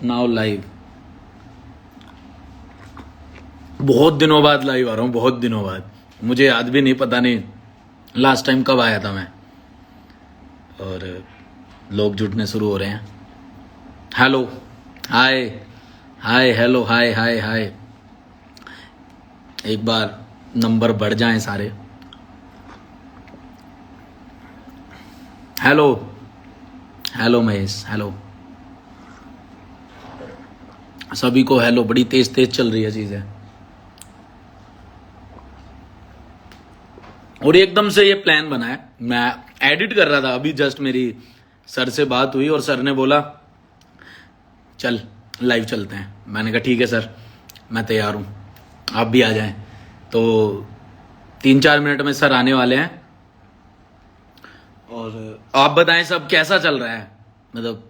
Now live. बहुत दिनों बाद लाइव आ रहा हूँ, बहुत दिनों बाद। मुझे याद भी नहीं, पता नहीं लास्ट टाइम कब आया था मैं। और लोग जुटने शुरू हो रहे हैं। हेलो, हाय हाय, हेलो, हाय हाय हाय। एक बार नंबर बढ़ जाएं सारे। हेलो हेलो महेश, हेलो सभी को हेलो। बड़ी तेज तेज चल रही है चीजें, और एकदम से ये प्लान बना है। मैं एडिट कर रहा था अभी, जस्ट मेरी सर से बात हुई और सर ने बोला चल लाइव चलते हैं। मैंने कहा ठीक है सर, मैं तैयार हूँ, आप भी आ जाएं। तो 3-4 मिनट में सर आने वाले हैं। और आप बताएं सब कैसा चल रहा है? मतलब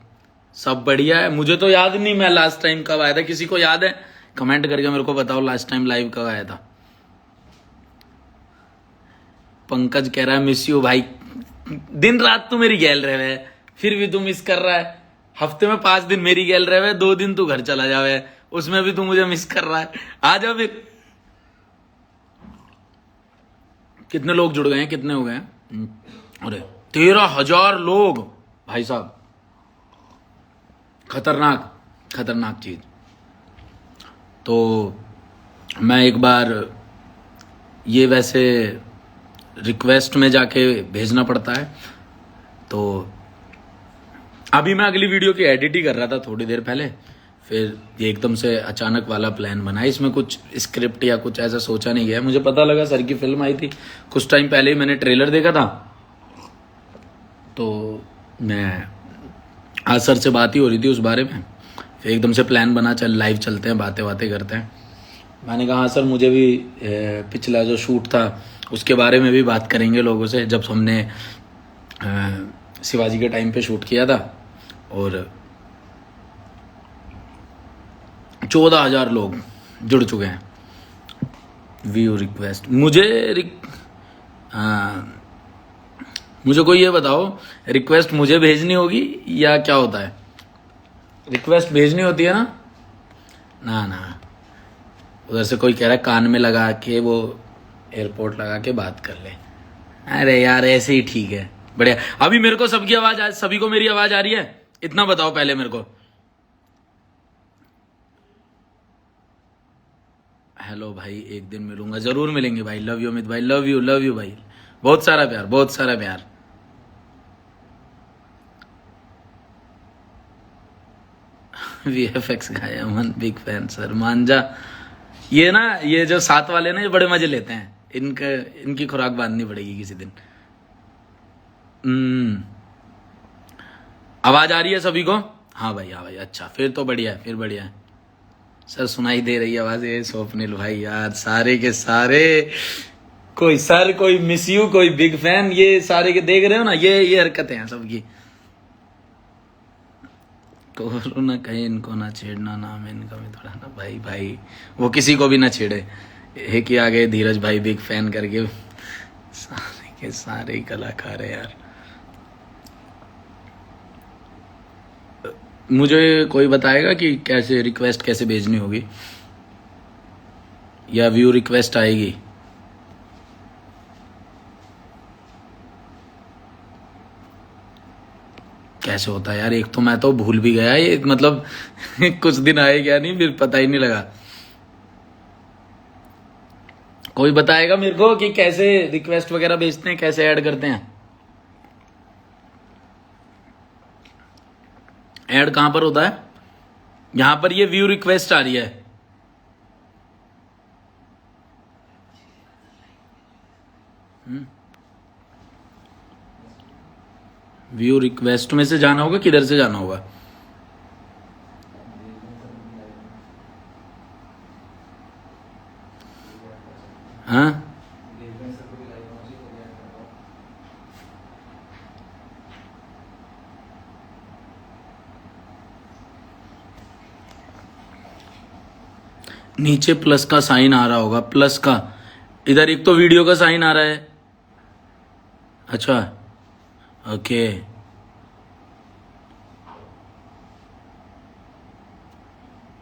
सब बढ़िया है? मुझे तो याद नहीं मैं लास्ट टाइम कब आया था। किसी को याद है? कमेंट करके मेरे को बताओ लास्ट टाइम लाइव कब आया था। पंकज कह रहा है मिस यू भाई। दिन रात तू मेरी गैल रहे है, फिर भी तू मिस कर रहा है। हफ्ते में 5 दिन मेरी गैल रहे हुए, 2 दिन तू घर चला जावे, उसमें भी तू मुझे मिस कर रहा है। आ जा फिर। कितने लोग जुड़ गए हैं? कितने हो गए हैं? अरे 13,000 लोग भाई साहब, खतरनाक खतरनाक चीज। तो मैं एक बार ये वैसे रिक्वेस्ट में जाके भेजना पड़ता है। तो अभी मैं अगली वीडियो की एडिट ही कर रहा था थोड़ी देर पहले, फिर ये एकदम से अचानक वाला प्लान बना। इसमें कुछ स्क्रिप्ट या कुछ ऐसा सोचा नहीं गया। मुझे पता लगा सर की फिल्म आई थी कुछ टाइम पहले ही, मैंने ट्रेलर देखा था। तो मैं आज सर से बात ही हो रही थी उस बारे में, फिर एकदम से प्लान बना चल लाइव चलते हैं, बातें बातें करते हैं। मैंने कहा हाँ सर, मुझे भी पिछला जो शूट था उसके बारे में भी बात करेंगे लोगों से, जब हमने शिवाजी के टाइम पे शूट किया था। और 14,000 लोग जुड़ चुके हैं। व्यू रिक्वेस्ट मुझे कोई ये बताओ, रिक्वेस्ट मुझे भेजनी होगी या क्या होता है? रिक्वेस्ट भेजनी होती है ना? ना ना, उधर से कोई कह रहा है कान में लगा के, वो एयरपोर्ट लगा के बात कर ले। अरे यार ऐसे ही ठीक है, बढ़िया। अभी मेरे को सबकी आवाज, सभी को मेरी आवाज आ रही है? इतना बताओ पहले मेरे को। हेलो भाई, एक दिन मिलूंगा, जरूर मिलेंगे भाई। लव यू अमित भाई, लव यू भाई। बहुत सारा प्यार, बहुत सारा प्यार। VFX का है अमन, बिग फैन सर। मांझा ये ना, ये जो साथ वाले ना, ये बड़े मजे लेते हैं। इनकी खुराक बांधनी पड़ेगी किसी दिन। आवाज आ रही है सभी को? हाँ भाई, हाँ भाई, अच्छा फिर तो बढ़िया है, फिर बढ़िया है। सर सुनाई दे रही है आवाज? ये स्वप्निल भाई यार, सारे के सारे, कोई सर, कोई मिस यू, कोई बिग फैन, ये सारे के देख रहे हो ना, ये हरकतें हैं सबकी। कोरोना कहीं इनको ना छेड़ना, नाम इनका भी थोड़ा ना। भाई भाई वो किसी को भी ना छेड़े। एक ही आ गए धीरज भाई बिग फैन करके, सारे के सारे ही कलाकार है यार। मुझे कोई बताएगा कि कैसे रिक्वेस्ट कैसे भेजनी होगी, या व्यू रिक्वेस्ट आएगी? कैसे होता है यार? एक तो मैं तो भूल भी गया ये, मतलब कुछ दिन आए क्या नहीं, फिर पता ही नहीं लगा। कोई बताएगा मेरे को कि कैसे रिक्वेस्ट वगैरह भेजते हैं, कैसे ऐड करते हैं? ऐड कहां पर होता है? यहां पर ये व्यू रिक्वेस्ट आ रही है। व्यू रिक्वेस्ट में से जाना होगा, किधर से जाना होगा? हाँ, नीचे प्लस का साइन आ रहा होगा, प्लस का। इधर एक तो वीडियो का साइन आ रहा है। अच्छा, ओके।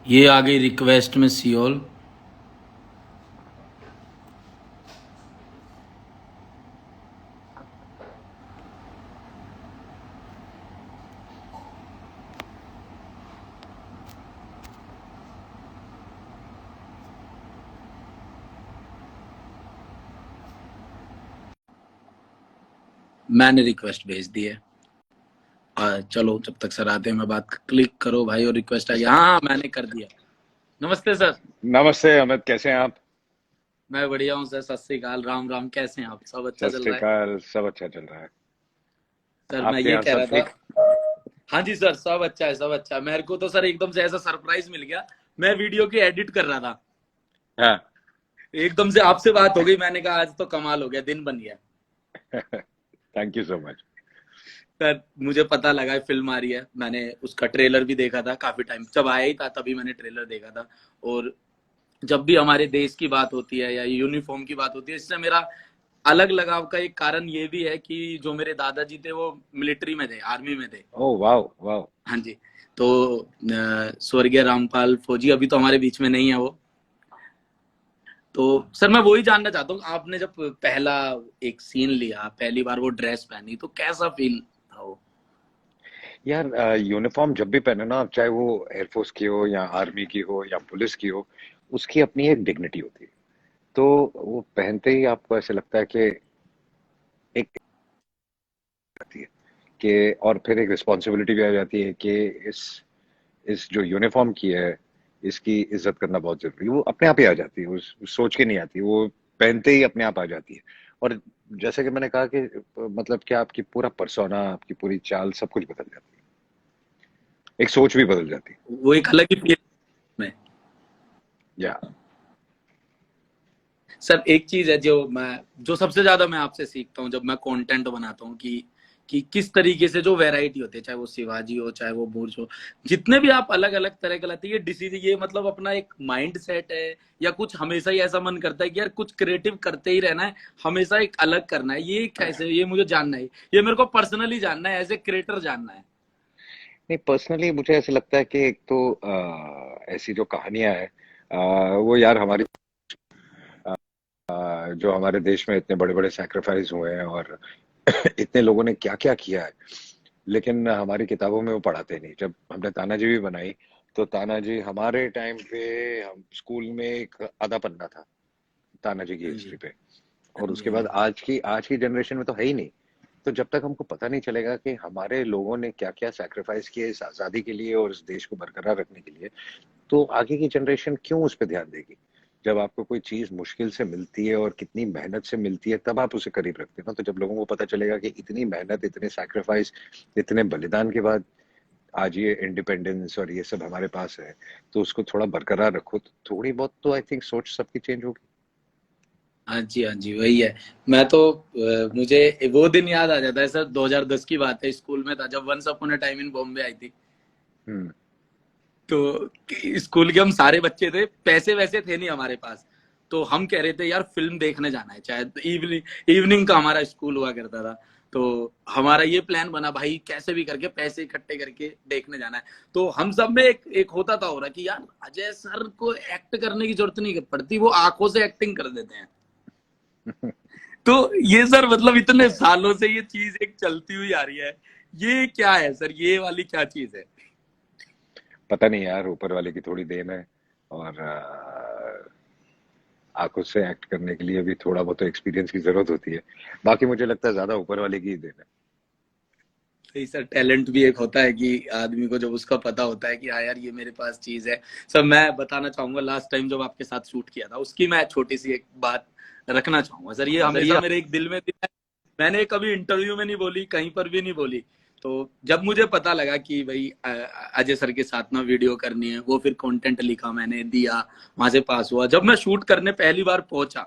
ये आ गई रिक्वेस्ट में सियोल। मैंने रिक्वेस्ट भेज दी है। चलो जब तक सर आते हैं मैं बात, क्लिक करो भाई और रिक्वेस्ट आ गया। हाँ मैंने कर दिया। नमस्ते सर। नमस्ते अमित, कैसे हैं आप? मैं बढ़िया हूँ सर, सत श्री अकाल, राम राम, कैसे हैं आप? सब अच्छा सत चल श्री रहा है? अकाल। सब अच्छा चल रहा है। सर मैं आपके ये यहाँ कह सब रहा ठीक? था, हाँ जी सर सब अच्छा है, सब अच्छा है। मेरे को तो सर एकदम से ऐसा सरप्राइज मिल गया, मैं वीडियो की एडिट कर रहा था, हाँ। एकदम से आपसे बात हो गई, मैंने कहा आज तो कमाल हो गया, दिन बन गया। Thank you so much. Sir मुझे पता लगा फिल्म आ रही है, मैंने उसका ट्रेलर भी देखा था, काफी टाइम जब आया ही था तभी मैंने ट्रेलर देखा था। और जब भी हमारे देश की बात होती है या यूनिफॉर्म की बात होती है, इससे मेरा अलग लगाव का एक कारण ये भी है कि जो मेरे दादाजी थे वो मिलिट्री में थे, आर्मी में थे। ओह वाह वाह। हाँ जी। तो स्वर्गीय रामपाल फौजी अभी तो हमारे बीच में नहीं है वो। तो सर मैं वही जानना चाहता हूँ, आपने जब पहला एक सीन लिया, पहली बार वो ड्रेस पहनी, तो कैसा फील था वो? यार यूनिफॉर्म जब भी पहने ना, चाहे वो एयरफोर्स की हो या आर्मी की हो या पुलिस की हो, उसकी अपनी एक डिग्निटी होती है। तो वो पहनते ही आपको ऐसे लगता है कि एक आती है कि, और फिर एक रिस्पॉन्सिबिलिटी भी आ जाती है कि इस जो यूनिफॉर्म की है, इसकी इज्जत करना बहुत जरूरी है। वो अपने आप ही आ जाती है, उस सोच के नहीं आती, वो पहनते ही अपने आप आ जाती है। और जैसे कि मैंने कहा कि मतलब कि आपकी पूरा पर्सोना, आपकी पूरी चाल, सब कुछ बदल जाती है। एक सोच भी बदल जाती है। वो एक अलग ही फील में। या सर एक चीज है जो सबसे ज्यादा मैं आपसे सीखता हूँ जब मैं कंटेंट बनाता हूँ कि किस तरीके से जो वैरायटी होती है, चाहे वो शिवाजी हो चाहे वो बुर्ज हो, जितने भी आप अलग अलग तरह के लाते हैं, ये डिसीजन, ये मतलब अपना एक माइंड सेट है या कुछ हमेशा ही ऐसा मन करता है कि यार कुछ क्रिएटिव करते ही रहना है, हमेशा एक अलग करना है, ये कैसे, ये मुझे जानना है, ये मेरे को पर्सनली जानना है, एज ए क्रिएटर जानना है। नहीं, पर्सनली मुझे ऐसे लगता है कि एक तो ऐसी जो कहानियां हैं, वो यार हमारी, जो हमारे देश में इतने बड़े बड़े सैक्रिफाइस हुए हैं और इतने लोगों ने क्या क्या किया है, लेकिन हमारी किताबों में वो पढ़ाते नहीं। जब हमने तानाजी भी बनाई, तो तानाजी हमारे टाइम पे, हम स्कूल में एक आधा पन्ना था तानाजी की हाँ जी, हिस्ट्री पे। और हाँ जी, उसके हाँ बाद जी। आज की जनरेशन में तो है ही नहीं। तो जब तक हमको पता नहीं चलेगा कि हमारे लोगों ने क्या क्या सैक्रिफाइस किया इस आजादी के लिए और इस देश को बरकरार रखने के लिए, तो आगे की जनरेशन क्यों उस पर ध्यान देगी? जब आपको कोई चीज मुश्किल से मिलती है और कितनी मेहनत से मिलती है, तब आप उसे करीब रखते हैं ना। तो जब लोगों को पता चलेगा कि इतनी मेहनत, इतने सैक्रिफाइस, इतने बलिदान के बाद आज ये इंडिपेंडेंस और ये सब हमारे पास है, तो उसको थोड़ा बरकरार रखो, तो थोड़ी बहुत तो आई थिंक सोच सबकी चेंज होगी। हाँ जी, हाँ जी, वही है। मैं तो मुझे वो दिन याद आ जाता है सर, 2010 की बात है, स्कूल में था जब once upon a time in Bombay आई थी। हम्म। तो स्कूल के हम सारे बच्चे थे, पैसे वैसे थे नहीं हमारे पास, तो हम कह रहे थे यार फिल्म देखने जाना है, चाहे इवनिंग इवनिंग का हमारा स्कूल हुआ करता था। तो हमारा ये प्लान बना भाई कैसे भी करके पैसे इकट्ठे करके देखने जाना है। तो हम सब में एक होता था हो रहा कि यार अजय सर को एक्ट करने की जरूरत नहीं पड़ती, वो आंखों से एक्टिंग कर देते हैं। तो ये सर मतलब इतने सालों से ये चीज एक चलती हुई आ रही है, ये क्या है सर, ये वाली क्या चीज है? पता नहीं यार, ऊपर वाले की थोड़ी देन है। और आंखों से एक्ट करने के लिए भी थोड़ा बहुत एक्सपीरियंस की जरूरत होती है। बाकी मुझे लगता है ज्यादा ऊपर वाले की ही देन है। सही सर, टैलेंट भी एक होता है कि आदमी को जब उसका पता होता है कि हाँ यार ये मेरे पास चीज है। सर मैं बताना चाहूंगा, लास्ट टाइम जब आपके साथ शूट किया था उसकी मैं छोटी सी एक बात रखना चाहूंगा सर, ये सर हमेशा ये मेरे एक दिल में थी, मैंने कभी इंटरव्यू में नहीं बोली, कहीं पर भी नहीं बोली। तो जब मुझे पता लगा कि भाई अजय सर के साथ ना वीडियो करनी है, वो फिर कंटेंट लिखा, मैंने दिया, वहां से पास हुआ। जब मैं शूट करने पहली बार पहुंचा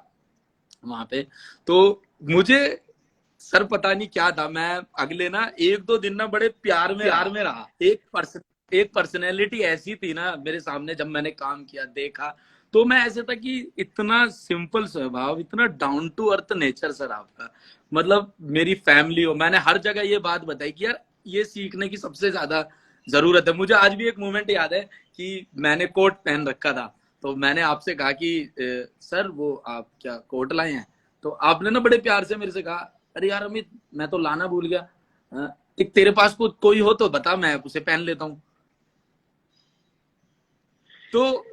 वहां पे, तो मुझे सर पता नहीं क्या था, मैं अगले ना एक दो दिन ना बड़े प्यार में रहा। एक पर्सनैलिटी ऐसी थी ना मेरे सामने, जब मैंने काम किया देखा, तो मैं ऐसे था कि इतना सिंपल स्वभाव, इतना down to earth nature sir आपका। मतलब मेरी फैमिली हो, मैंने हर जगह ये बात बताई कि यार ये सीखने की सबसे ज्यादा जरूरत है। मुझे आज भी एक मोमेंट याद है कि मैंने कोट पहन रखा था, तो मैंने आपसे कहा कि सर वो आप क्या कोट लाए हैं? तो आपने ना बड़े प्यार से मेरे से कहा, अरे यार अमित मैं तो लाना भूल गया, एक तेरे पास कोई हो तो बता, मैं उसे पहन लेता हूँ। तो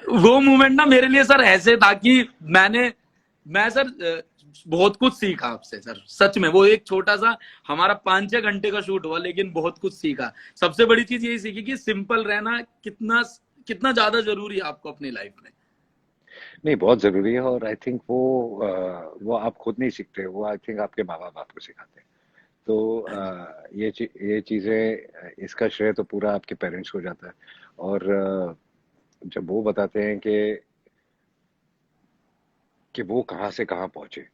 वो मोमेंट ना मेरे लिए सर ऐसे था कि मैं सर बहुत कुछ सीखा आपसे सर, सच में। वो एक छोटा सा हमारा 5-6 घंटे का शूट हुआ, लेकिन बहुत कुछ सीखा। सबसे बड़ी चीज यही सीखी कि सिंपल रहना कितना कितना ज्यादा जरूरी है आपको अपनी लाइफ में। नहीं, बहुत जरूरी है। और आई थिंक वो आप खुद नहीं सीखते, वो आई थिंक आपके माँ बाप आपको सिखाते हैं। तो हाँ जी। ये चीजें, इसका श्रेय तो पूरा आपके पेरेंट्स को जाता है। और जब वो बताते हैं कि वो कहाँ से कहाँ पहुंचे, हाँ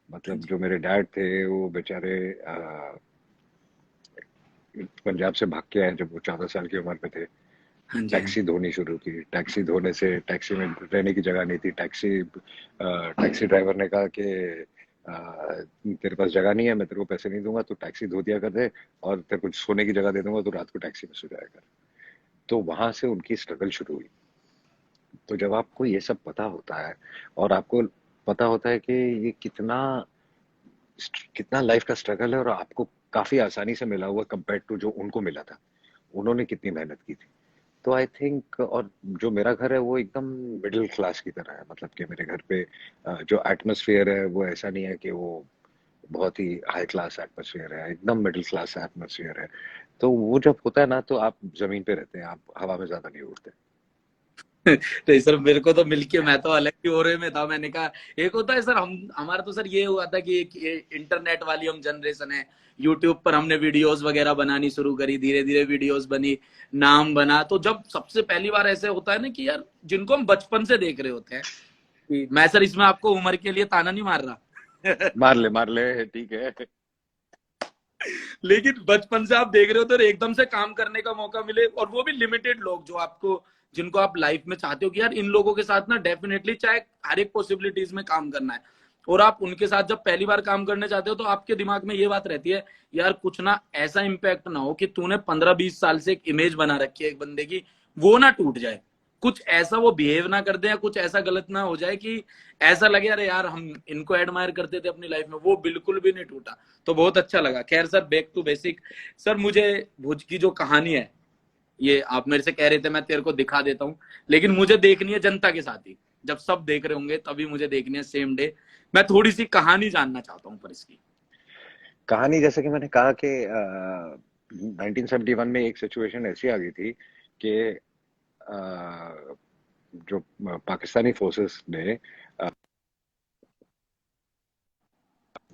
मतलब जी। जो मेरे डैड थे वो बेचारे पंजाब से भाग के आए जब वो 14 साल की उम्र पे थे। हाँ जी। हाँ टैक्सी धोनी शुरू की, टैक्सी धोने से टैक्सी में रहने की जगह नहीं थी, टैक्सी ड्राइवर ने कहा कि तेरे पास जगह नहीं है, मैं तेरे को पैसे नहीं दूंगा, तू टैक्सी धो दिया कर दे, और तेरे को सोने की जगह दे दूंगा, तो रात को टैक्सी में सो जाया कर। तो वहां से उनकी स्ट्रगल शुरू हुई। तो जब आपको ये सब पता होता है, और आपको पता होता है कि ये कितना कितना लाइफ का स्ट्रगल है, और आपको काफी आसानी से मिला हुआ कंपेयर टू जो उनको मिला था, उन्होंने कितनी मेहनत की थी। तो आई थिंक, और जो मेरा घर है वो एकदम मिडिल क्लास की तरह है, मतलब कि मेरे घर पे जो एटमॉस्फेयर है वो ऐसा नहीं है कि वो बहुत ही हाई क्लास एटमॉस्फेयर है, एकदम मिडिल क्लास एटमॉस्फेयर है। तो वो जब होता है ना, तो आप जमीन पे रहते हैं, आप हवा में ज्यादा नहीं उड़ते। नहीं सर, मेरे को तो मिलके मैं तो अलग ही ओरे में था। मैंने कहा एक होता है सर, हम हमारा तो सर ये हुआ था कि एक ये इंटरनेट वाली हम जनरेशन है। यूट्यूब पर हमने वीडियोस वगैरह बनानी शुरू करी, धीरे धीरे वीडियोस बनी, नाम बना। तो जब सबसे पहली बार ऐसे होता है ना कि यार जिनको हम बचपन से देख रहे होते हैं, कि मैं सर इसमें आपको उम्र के लिए ताना नहीं मार रहा मार ले, ठीक है। लेकिन बचपन से आप देख रहे हो तो एकदम से काम करने का मौका मिले, और वो भी लिमिटेड लोग जो आपको, जिनको आप लाइफ में चाहते हो कि यार इन लोगों के साथ ना डेफिनेटली चाहे हर एक पॉसिबिलिटीज में काम करना है, और आप उनके साथ जब पहली बार काम करने चाहते हो तो आपके दिमाग में ये बात रहती है, यार कुछ ना ऐसा इम्पैक्ट ना हो कि तूने 15-20 साल से एक इमेज बना रखी है एक बंदे की, वो ना टूट जाए। कुछ ऐसा वो बिहेव ना कर दे, या कुछ ऐसा गलत ना हो जाए कि ऐसा लगे अरे यार हम इनको एडमायर करते थे अपनी लाइफ में, वो बिल्कुल भी नहीं टूटा। तो बहुत अच्छा लगा। खैर sir, back to basic. Sir मुझे भुज की जो कहानी है, ये आप मेरे से कह रहे थे मैं तेरे को दिखा देता हूँ, लेकिन मुझे देखनी है जनता के साथ ही। जब सब देख रहे होंगे तभी मुझे देखनी है, सेम डे। मैं थोड़ी सी कहानी जानना चाहता हूँ पर इसकी। कहानी, जैसे कि मैंने कहा कि 1971 में एक सिचुएशन ऐसी आ गई थी कि जो पाकिस्तानी फोर्सेस ने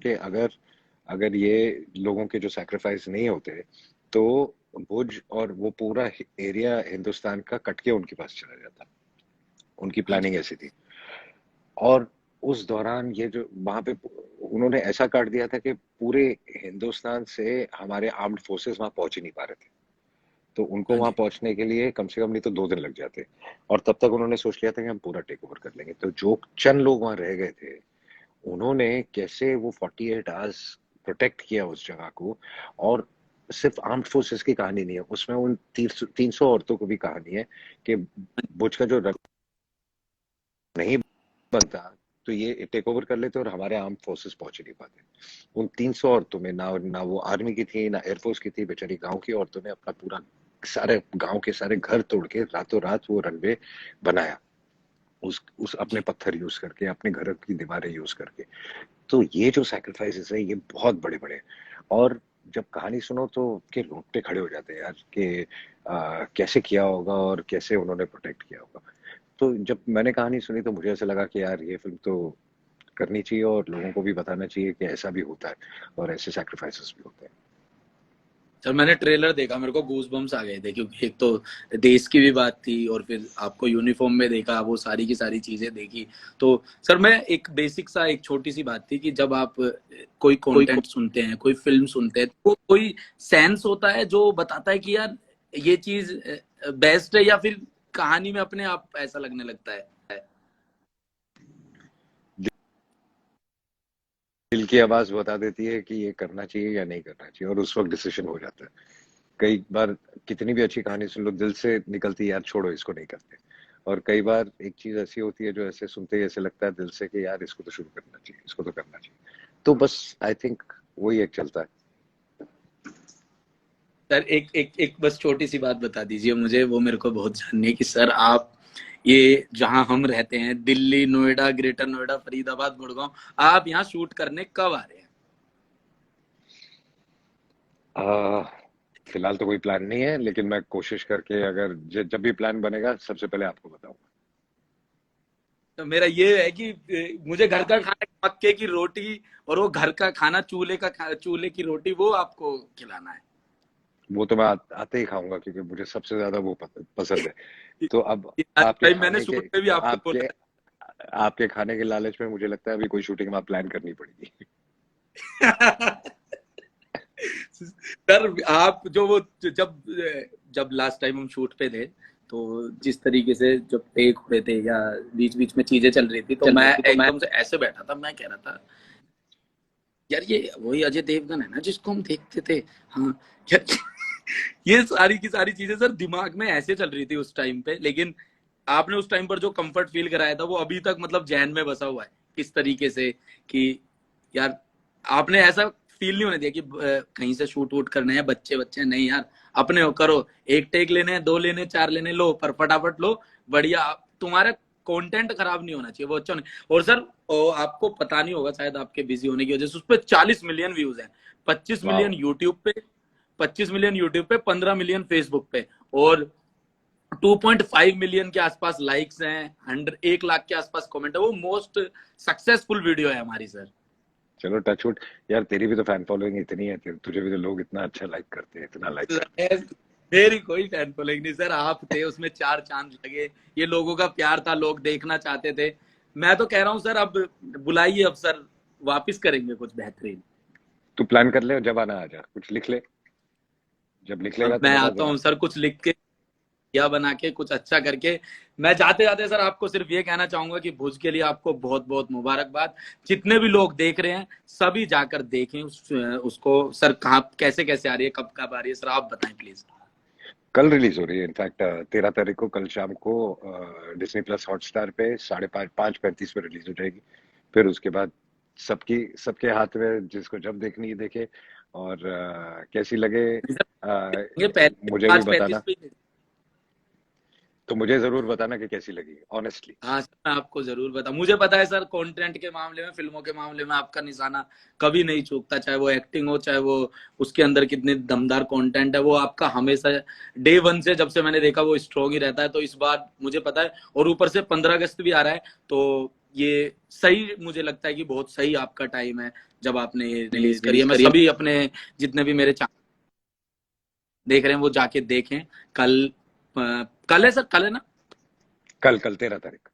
कि अगर ये लोगों के जो सैक्रिफाइस नहीं होते, तो भुज और वो पूरा एरिया हिंदुस्तान का कट के उनके पास चला जाता। उनकी हाँ जी। प्लानिंग ऐसी थी। और उस दौरान ये जो वहां पे उन्होंने ऐसा काट दिया था कि पूरे हिंदुस्तान से हमारे आर्म्ड फोर्सेस वहां पहुंच ही नहीं पा रहे थे। तो उनको हाँ वहां जी। पहुंचने के लिए कम से कम नहीं तो 2 दिन लग जाते। और तब तक उन्होंने सोच लिया था कि हम पूरा टेक ओवर कर लेंगे। तो जो चंद लोग वहां रह गए थे, उन्होंने कैसे वो 48 आवर्स प्रोटेक्ट किया उस जगह को। और सिर्फ आर्म्ड फोर्सेस की कहानी नहीं है उसमें, उन 300 औरतों को भी कहानी है कि बुर्ज का जो रंग नहीं बनता, तो ये टेक ओवर कर लेते और हमारे आर्म्ड फोर्सेस पहुंच ही नहीं पाते। उन 300 औरतों में ना वो आर्मी की थी, ना एयरफोर्स की थी, बेचारी गांव की औरतों ने अपना पूरा सारे गांव के सारे घर तोड़ के रातों रात वो रनवे बनाया, उस अपने जी। पत्थर यूज करके, अपने घर की दीवारें यूज करके। तो ये जो सैक्रिफाइसेस है ये बहुत बड़े बड़े। और जब कहानी सुनो तो के रोंगटे खड़े हो जाते हैं यार कि कैसे किया होगा और कैसे उन्होंने प्रोटेक्ट किया होगा। तो जब मैंने कहानी सुनी तो मुझे ऐसा लगा कि यार ये फिल्म तो करनी चाहिए, और लोगों को भी बताना चाहिए कि ऐसा भी होता है और ऐसे सैक्रिफाइसेस भी होते हैं। सर मैंने ट्रेलर देखा, मेरे को गूज बम्स आ गए थे, क्योंकि एक तो देश की भी बात थी, और फिर आपको यूनिफॉर्म में देखा, वो सारी की सारी चीजें देखी। तो सर मैं एक बेसिक सा, एक छोटी सी बात थी कि जब आप कोई कोई कंटेंट सुनते हैं, कोई फिल्म सुनते हैं, तो कोई सेंस होता है जो बताता है कि यार ये चीज बेस्ट है, या फिर कहानी में अपने आप ऐसा लगने लगता है? दिल की आवाज बता देती है कि ये करना चाहिए या नहीं करना चाहिए, और उस वक्त डिसीजन हो जाता है। कई बार कितनी भी अच्छी कहानी सुन लो, दिल से निकलती है यार छोड़ो इसको नहीं करते। और कई बार एक चीज ऐसी होती है जो ऐसे सुनते ही ऐसे लगता है दिल से कि यार इसको तो शुरू करना चाहिए, इसको तो करना चाहिए। तो बस आई थिंक वही एक चलता है। सर एक एक एक बस छोटी सी बात बता दीजिए मुझे, वो मेरे को बहुत जाननी है कि सर आप ये जहां हम रहते हैं दिल्ली, नोएडा, ग्रेटर नोएडा, फरीदाबाद, गुड़गांव, आप यहाँ शूट करने कब आ रहे हैं? आ, फिलहाल तो कोई प्लान नहीं है, लेकिन मैं कोशिश करके अगर जब भी प्लान बनेगा सबसे पहले आपको बताऊंगा। तो मेरा ये है कि मुझे घर का खाना, मक्के की रोटी और वो घर का खाना, चूल्हे की रोटी, वो आपको खिलाना है। वो तो मैं आते ही खाऊंगा, क्योंकि मुझे सबसे ज्यादा वो पसंद है। तो अब आपके भाई मैंने खाने के शूट में भी आपको आपके बोला आपके खाने के लालच में मुझे लगता है अभी कोई शूटिंग में प्लान करनी पड़ेगी। है। सर आप जो वो जब जब लास्ट टाइम हम शूट पे थे, तो जिस तरीके से जब टेक हुए थे या बीच बीच में चीजें चल रही थी, तो मैं एकदम से ऐसे बैठा था, मैं कह रहा था यार ये वही अजय देवगन है ना जिसको हम देखते थे। हाँ यार, ये सारी की सारी चीजें सर दिमाग में ऐसे चल रही थी उस टाइम पे। लेकिन आपने उस टाइम पर जो कंफर्ट फील कराया था वो अभी तक मतलब जहन में बसा हुआ है, किस तरीके से कि यार आपने ऐसा फील नहीं होने दिया कि कहीं से शूट वूट करने हैं, बच्चे बच्चे नहीं यार, अपने हो करो, एक टेक लेने हैं, दो लेने, चार लेने, लो पर फटाफट लो, बढ़िया। तुम्हारा कंटेंट खराब नहीं होना चाहिए, वो अच्छा नहीं। और सर आपको पता नहीं होगा शायद आपके बिजी होने की वजह से, उस पर 40 मिलियन व्यूज हैं, 25 मिलियन वाह। यूट्यूब पे, 25 मिलियन यूट्यूब पे, 15 मिलियन फेसबुक पे, और 2.5 मिलियन के आसपास लाइक्स हैं, 1 लाख के आसपास कमेंट है। वो मोस्ट सक्सेसफुल वीडियो है हमारी सर। चलो टचवुड। यार तेरी भी तो फैन फॉलोइंग इतनी है, तुझे भी तो लोग इतना अच्छा लाइक करते हैं, इतना लाइक करते हैं। मेरी कोई फैन फॉलोइंग नहीं सर, आप थे उसमें 4 चांद लगे, ये लोगों का प्यार था, लोग देखना चाहते थे। मैं तो कह रहा हूँ सर अब बुलाइए, अब सर वापिस करेंगे कुछ बेहतरीन। तू प्लान कर ले और जब आना आ जा, कुछ लिख ले, जब लिख लेगा अब तो मैं बता आता देना। हूँ सर कुछ लिख के या बना के कुछ अच्छा करके। मैं जाते जाते सर आपको सिर्फ ये कहना चाहूंगा कि भुज के लिए आपको बहुत बहुत मुबारकबाद। जितने भी लोग देख रहे हैं सभी जाकर देखें उसको। सर कहाँ कैसे कैसे आ रही है, कब कब आ रही है, सर आप बताएं प्लीज। कल रिलीज हो रही है इनफैक्ट, 13 तारीख को, कल शाम को डिज्नी प्लस हॉटस्टार पे 5:35 पे रिलीज हो जाएगी। फिर उसके बाद सबके हाथ में, जिसको जब देखनी है देखे। और कैसी लगे ये पहले मुझे भी 5:35 बताना। पे। तो मुझे जरूर बताना कि कैसी लगी, ऑनेस्टली। हाँ सर मैं आपको जरूर बता, मुझे पता है सर कंटेंट के मामले में, फिल्मों के मामले में आपका निशाना कभी नहीं चूकता, चाहे वो एक्टिंग हो, चाहे वो उसके अंदर कितने दमदार कंटेंट है, वो आपका हमेशा डे वन से जब से मैंने देखा वो स्ट्रॉन्ग ही रहता है। तो इस बार मुझे पता है, और ऊपर से 15 अगस्त भी आ रहा है, तो ये सही मुझे लगता है कि बहुत सही आपका टाइम है जब आपने ये रिलीज करी है। मैं सभी अपने जितने भी मेरे देख रहे हैं वो जाके देखें। कल कल है सर, कल है ना? कल कल 13 तारीख।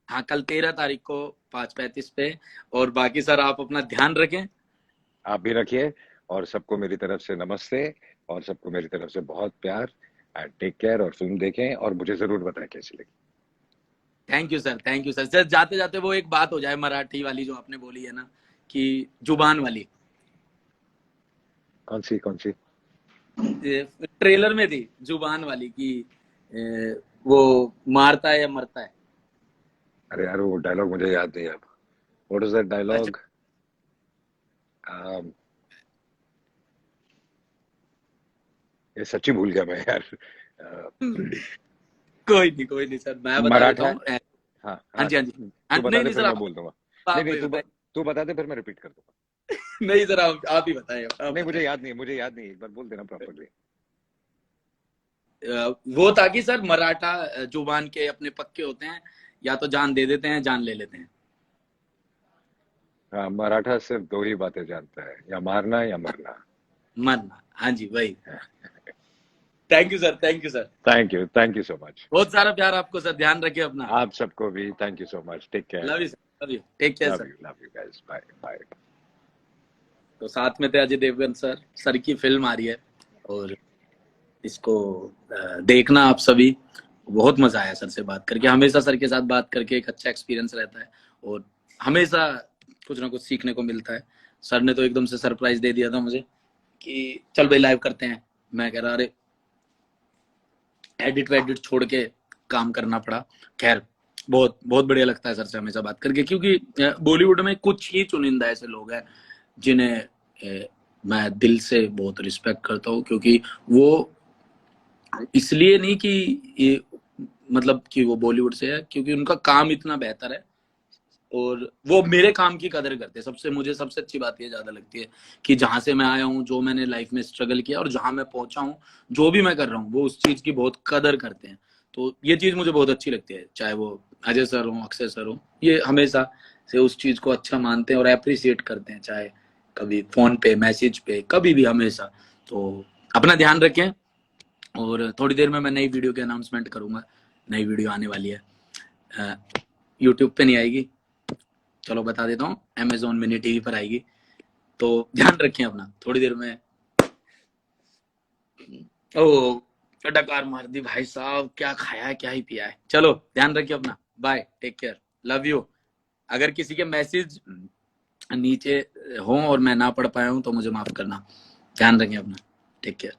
हाँ कल 13 तारीख को 5:35 पे। और बाकी सर आप अपना ध्यान रखें। आप भी रखिए। और सबको मेरी तरफ से नमस्ते। और सबको मेरी तरफ से बहुत प्यार। एंड टेक केयर, और फिल्म देखें और मुझे जरूर बताएं कैसी लगी। Thank you sir, thank you sir. Sir जाते जाते वो एक बात हो जाए मराठी वाली जो आपने बोली है ना, कि जुबान वाली, कौन सी कौन सी? ट्रेलर में थी जुबान वाली कि वो मारता है या मरता है। अरे यार वो डायलॉग मुझे याद नहीं अब। व्हाट इज दैट अच्छा डायलॉग? ये सच्ची भूल गया मैं यार। कोई नहीं सर, मैं बता देता मराठा। हूँ। हाँ हाँ हाँ। जी, हाँ जी। हाँ, तू बता नहीं दे नहीं फिर सर मैं आप बोल दूंगा। नहीं आप नहीं, ही बताइए। तू बता दे फिर मैं रिपीट कर दूंगा। नहीं सर आप ही बताइए, आप नहीं, बताइए। मुझे याद नहीं, एक बार बोल देना प्रॉपरली। वो था कि सर मराठा जुबान के अपने पक्के होते हैं, या तो जान दे देते हैं, जान ले लेते हैं। हाँ, मराठा सिर्फ दो ही बातें जानता है, या मारना या मरना। मरना, हाँ जी वही। Thank you sir, thank you sir. Thank you so much. बहुत सारा प्यार आपको सर, ध्यान रखिए अपना। आप सबको भी thank you so much. Take care. Love you sir, love you, take care sir. Love you guys, bye bye. तो साथ में थे अजय देवगन सर। सर की फिल्म आ रही है और इसको देखना आप सभी। बहुत मजा आया सर से बात करके, हमेशा सर के साथ बात करके एक अच्छा एक्सपीरियंस रहता है, और हमेशा कुछ ना कुछ सीखने को मिलता है। सर ने तो एकदम से सरप्राइज दे दिया था मुझे कि चल भाई लाइव करते हैं। मैं कह रहा अरे एडिट वेडिट छोड़ के काम करना पड़ा। खैर बहुत बहुत बढ़िया लगता है सर से हमेशा बात करके, क्योंकि बॉलीवुड में कुछ ही चुनिंदा ऐसे लोग हैं जिन्हें मैं दिल से बहुत रिस्पेक्ट करता हूँ, क्योंकि वो इसलिए नहीं कि ये मतलब कि वो बॉलीवुड से है, क्योंकि उनका काम इतना बेहतर है और वो मेरे काम की कदर करते हैं। सबसे मुझे सबसे अच्छी बात ये ज्यादा लगती है कि जहां से मैं आया हूँ, जो मैंने लाइफ में स्ट्रगल किया और जहां मैं पहुंचा हूँ, जो भी मैं कर रहा हूँ, वो उस चीज की बहुत कदर करते हैं। तो ये चीज मुझे बहुत अच्छी लगती है, चाहे वो अजय सर हो, अक्षय सर हो, ये हमेशा से उस चीज को अच्छा मानते हैं और अप्रिसिएट करते हैं, चाहे कभी फोन पे, मैसेज पे, कभी भी, हमेशा। तो अपना ध्यान रखें और थोड़ी देर में मैं नई वीडियो की अनाउंसमेंट करूंगा। नई वीडियो आने वाली है, यूट्यूब पे नहीं आएगी, चलो बता देता हूँ, अमेजोन मिनी टीवी पर आएगी। तो ध्यान रखें अपना, थोड़ी देर में। ओ डकार मार दी भाई साहब, क्या खाया है क्या ही पिया है। चलो ध्यान रखिए अपना, bye, take care, love you. अगर किसी के मैसेज नीचे हो और मैं ना पढ़ पाया हूं तो मुझे माफ करना। ध्यान रखिए अपना, टेक केयर।